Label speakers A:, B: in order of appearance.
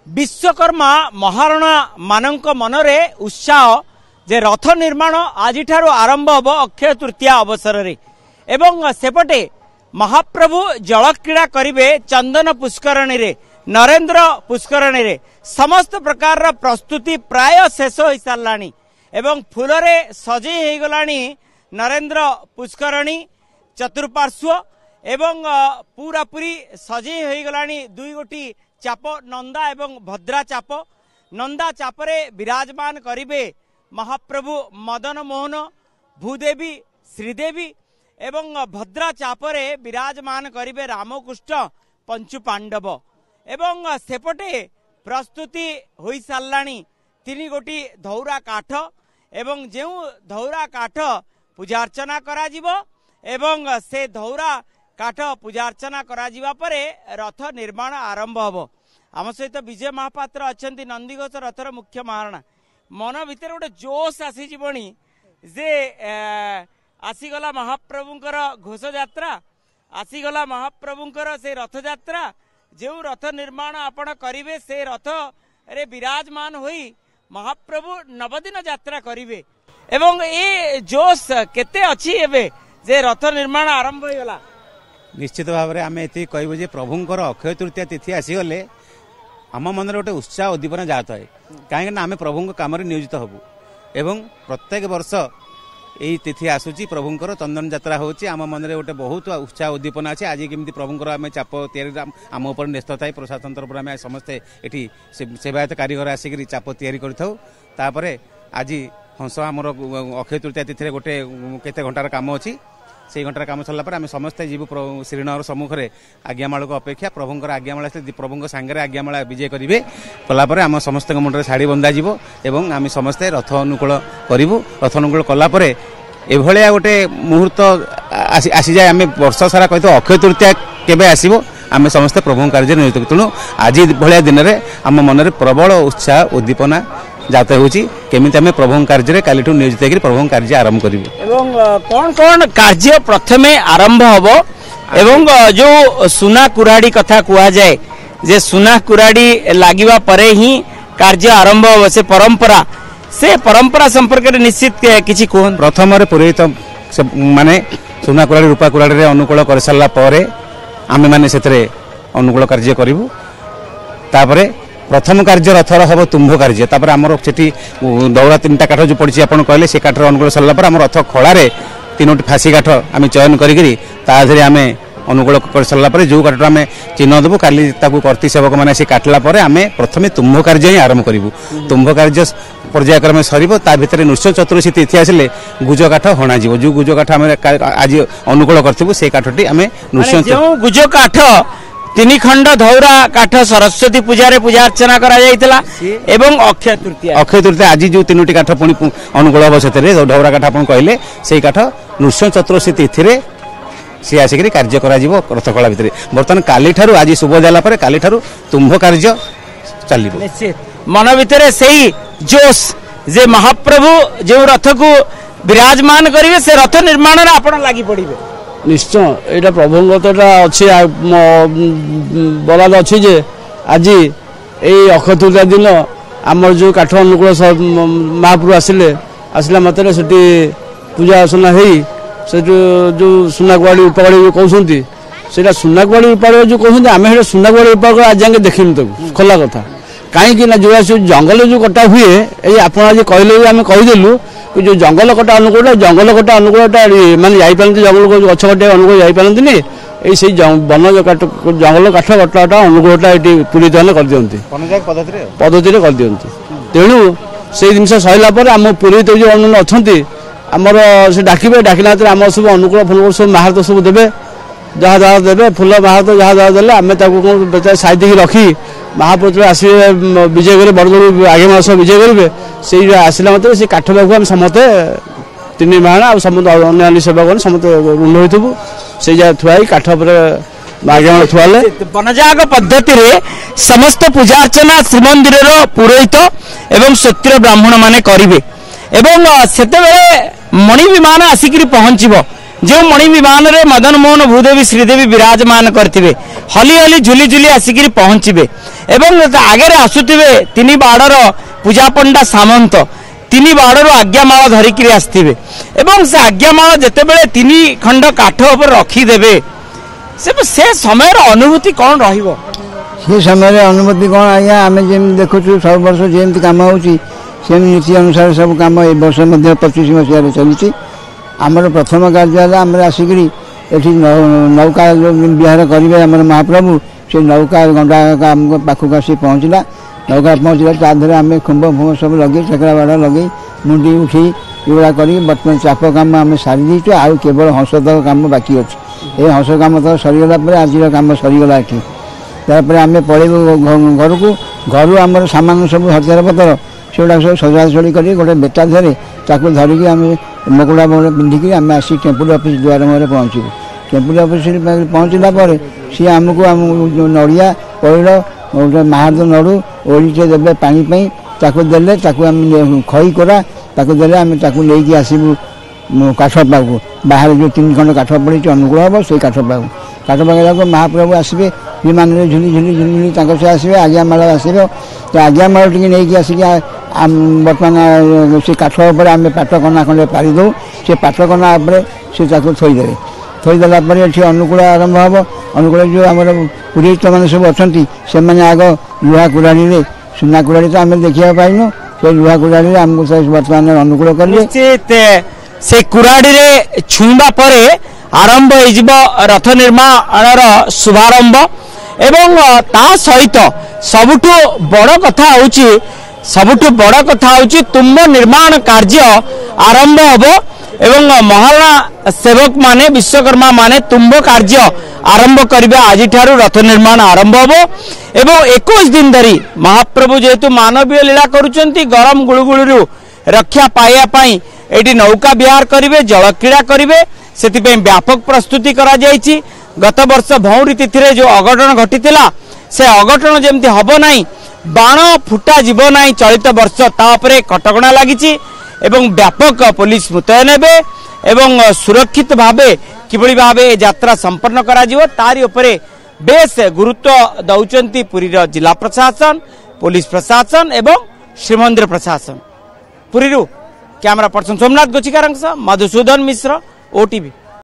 A: विश्वकर्मा महारणा मानक मनरे उत्साह जे रथ निर्माण आज आरंभ हम अक्षय तृतीया अवसर रे एवं सेपटे महाप्रभु जल क्रीड़ा करिवे चंदन पुष्करणी रे नरेंद्र पुष्करणी रे समस्त प्रकार प्रस्तुति प्राय शेष हो साराणी एवं फूल रे सजे हो गलानी नरेंद्र पुष्करणी चतुर्पार्श्व एवं पूरा पूरी सजे हो गलानी दुई गोटी चाप नंदा एवं भद्रा चाप नंदा चापरे विराजमान करिवे महाप्रभु मदन मोहन भूदेवी श्रीदेवी एवं भद्रा चापरे विराजमान करिवे रामकृष्ण पंचु पांडव एवं सेपटे प्रस्तुति होई साराणी तीन गोटी धौरा काठ एवं जो धौरा काठ पूजार्चना करा जिवो एवं से धौरा काठ पूजार्चना करा जिवा परे रथ निर्माण आरंभ हबो। आम सहित विजय महापात्र अछंती नंदीघोष रथर मुख्य महारणा मन भितर गोटे जोश आसीजी जे आसीगला महाप्रभुंकर घोष यात्रा आसीगला महाप्रभुंकर से रथ यात्रा जो रथ निर्माण आपण करिवे से रथ रे विराजमान होई महाप्रभु नवदिन यात्रा करिवे एवं ए जोश केते अछि एबे जे रथ निर्माण आरंभ हो गला।
B: निश्चित भाव में आम ये कहबू जे प्रभुंकर अक्षय तृतीया तिथि आसीगले आम मन गोटे उत्साह उद्दीपना जात है कहीं आम प्रभु कम नियोजित हबू एवं प्रत्येक वर्ष यही तिथि आसूची प्रभुंकर चंदन यात्रा होची आम मन में गोटे बहुत उत्साह उद्दीपना अच्छे आज केमती प्रभुंकर आम चाप आम उपर न्यस्त थाई प्रशासन तरफ आम समस्ते ये सेवायत कारीगर आसिक चाप या आज हंस आमर अक्षय तृतीया तिथि गोटे केते घंटार काम अच्छी से घंटार काम सरला आम समस्ते जीव श्रीनगर सम्मुख में आज्ञामाल को अपेक्षा प्रभुंकर आज्ञामाल प्रभु सांगे आज्ञामाल विजय करेंगे कलापर आम समस्त मुंडे शाढ़ी बंधा एवं आम समस्ते रथ अनुकूल करूँ रथ अनुकूल कलापर एभलिया गोटे मुहूर्त आसी जाए आम वर्ष सारा कही अक्षय तृतीया केबे आसीबो आम समस्ते प्रभु कार्य नियोजित तेणु आज भलिया दिन में आम मन में प्रबल उत्साह उद्दीपना जाते होची केमिति आमे प्रभु कार्य काली नियोजित होकर प्रभु कार्य आरंभ करिवे
A: एवं कौन कौन कार्य प्रथमे आरंभ हबो एवं जो सुना कुराड़ी कथा कुआ जाए जे सुना कुराड़ी लागिवा परे ही कार्य आरंभ हो से परंपरा संपर्क में निश्चित किछि कोहन
B: प्रथम पुरोहित माने सुना कुराड़ी रूपा कुराड़ी रे अनुकूल कर सारा परे आमे माने सेतरे अनुकूल कार्य करिवु तापरे प्रथम कार्य रथर हम तुम्भ कार्य तापर आमर से दौरा तीन काठ जो पड़ी आप कहले से काठर अनुकूल सरला आम रथ खड़े तीनोटी फासी काठ आम चयन करी आम अनुकूल कर सारा जो काठ आम चिन्ह देवु काली कर्ती सेवक मैंने से काटला आम प्रथम तुम्भ कार्य ही आरंभ करूँ तुम्भ कार्य पर्यायक्रमे सर भितर नृश्य चतुर्दशी तिथि आसिले गुज काठ हणा जो गुज काठ आम आज अनुकूल करूँ से काठटी आम नृश्य
A: गुज काठ तीन खंड धौरा काठ सरस्वती पूजा पूजा अर्चना करा जायतिला एवं अक्षय तृतीया
B: आज जो तीनोटी काठ पुणी अनुकूल हम से धौरा काठ आप कहले से काठ नृश्य चतुर्दशी तिथि सी आसिक कार्य करा रथकला भितर बर्तमान काली ठारू आज शुभ जाला पर काली ठारू तुम्भ कार्य चलिबो
A: निश्चित मन भितर सही जोश जे महाप्रभु जो रथ को विराजमान करिवे से रथ निर्माण रे आपण लागि पड़िबे
C: निश्चय यहाँ प्रभु तो अच्छे बराद अच्छी जे आज यही अक्षय तृतीया दिन आमर जो काठ अनुकूल महाप्रभु आसला मात्र से पूजा अर्चना हो जो सुना कुआड़ी उपाड़ी जो कहते से सुना कुआड़ी उपाड़ जो कहते आम सुना कुआड़ी उपाड़ आज जाए देखनी तक खोला कथा कहीं जो जंगल जो कटा हुए ये आप कहले आम कहीदेलु जो जंगल कटा अनुकूल माने जापारती जंगल गछ कटे अनुकूल जापारती से वन जंगल काठ कटाटा अनुकूलटा ये पूरित कर दिखती पद्धति कर दिखती तेणु से जिन सरला आम पुरोहित जो अन्य अच्छा आमर से डाकबे डाकिला आम सब अनुकूल फल सब महारत सब देवे जहाँ जहाँ देवे फुल महारत जहाँ जहाँ देले आम साइड रखी महापुरुष आसवे विजय करेंगे बड़ बड़ आगे मास विजय करेंगे से आसला मतलब से काठ पाखु आम समस्ते तीन महाणा आ समस्त अन्य सेवक समस्त ऋण होइथबु से जा थुआई काठ पर आगे थुआले
A: वनजाग पद्धति रे समस्त पूजा अर्चना श्रीमंदिर पुरोहित एवं क्षत्रिय ब्राह्मण माने करिवे एवं सेते बेले मणि विमान आसिक पहुंचबो जो मणि विमान रे मदन मोहन भूदेवी श्रीदेवी विराजमान करथिबे हली हली झुली झुली आसिक पहुंचे एवं आगे आसुवे तीन बाड़र पूजा पंडा सामंत तीन बाड़र आज्ञामाल धरिक आसवे एवं से आज्ञामाल जितेबले तीन खंड काठ उपर रखीदेवे से समय अनुभूति कौन रहिबो
D: से समय अनुभूति कौन आज्ञा आम जमी देखु सब वर्ष जमी कम होती नीति अनुसार सब कम ए वर्ष 25 मसीह चलती आमर प्रथम कार्य आम आसिक नौका विहार करेंगे आम महाप्रभु से नौका गंडा पाखक आसी पहुँचला नौका पहुँचला तादे आम खुम्ब फुम्ब सब लगे चकड़ा बाड़ लगे मुंडी उठी युवा कर बर्तमान चाप कम आम सारी देचु आउ केवल हंस तक कम बाकी अच्छे ये हंस कम तक सरीगला आज कम सरीगला ये तापर आम पलैबू घर को घर आम सामान सब हथियार पतर से सब सजासजी कर गोटे बेटा धरे ताकू धरिकी आम मकुड़ा मोड़ पिंधिकी आम आसी टेम्पल ऑफिस द्वार मुहर पहुँचू टेम्पल ऑफिस पहुँचला सी आमको आम नड़िया पैड़ गोटे महाद नड़ू ओडिटे देवे पानी ताकू देले ताकू आम खई कोरा ताकू देले आम ताकू लेके आसबू काठ पाकू बाहर जो 3 खंड काठ पड़ी अनुकूल हम से काठ पाकू काठ पाक महाप्रभु आसवे विमान में झुली झुली झुली झुली से आसवे आज्ञामाल आसो तो आज्ञामाल टी नहीं आसिक बर्तमान से काठ उपर आम पाटकना खंडे पारिदे से पाटकना से थोदेवे थोदेला ये अनुकूल आरंभ हम अनुकूल जो आम पुरोहित मैंने सब अच्छा से आग लुहा कुराड़ी सुना कुराड़ी तो आम देखा पाइनु से लुहा कुराड़ी आमको बर्तमान अनुकूल करें
A: से कुराड़ी रे छुईबा परे आरंभ हो रथ निर्माण शुभारंभ एवं ता सहित सबुठु बड़ कथा हूँ तुम्ब निर्माण कार्य आरंभ हब एवं महाराणा सेवक माने विश्वकर्मा माने तुम्ब कार्य आरंभ करिबा आज ठारू रथ निर्माण आरंभ हब एवं 21 दिन धरी महाप्रभु जेहेतु मानवीय लीला करुचंती गरम गुळुगुळिरु रक्षा पाइया पाई एटी नौका विहार करिवे जल क्रीड़ा करिवे सेतिपे व्यापक प्रस्तुति करा जायछि। गत वर्ष भौरी तिथि रे जो अघटन घटितिला से अघटन जेमति हबो नाही बाण फुटा जीव नाही चलित वर्ष तापरे कटकणा लागिछि एवं व्यापक पुलिस मुतयन हेबे एवं सुरक्षित भावे किभଳି भावे यात्रा संपन्न करा जिवो तारी उपरे बेस गुरुत्व दउचंती पुरीर जिला प्रशासन पुलिस प्रशासन एवं श्रीमंदिर प्रशासन। पुरीरु कैमरा पर्सन सोमनाथ गोचिकारंग मधुसूदन मिश्र ओटीवी।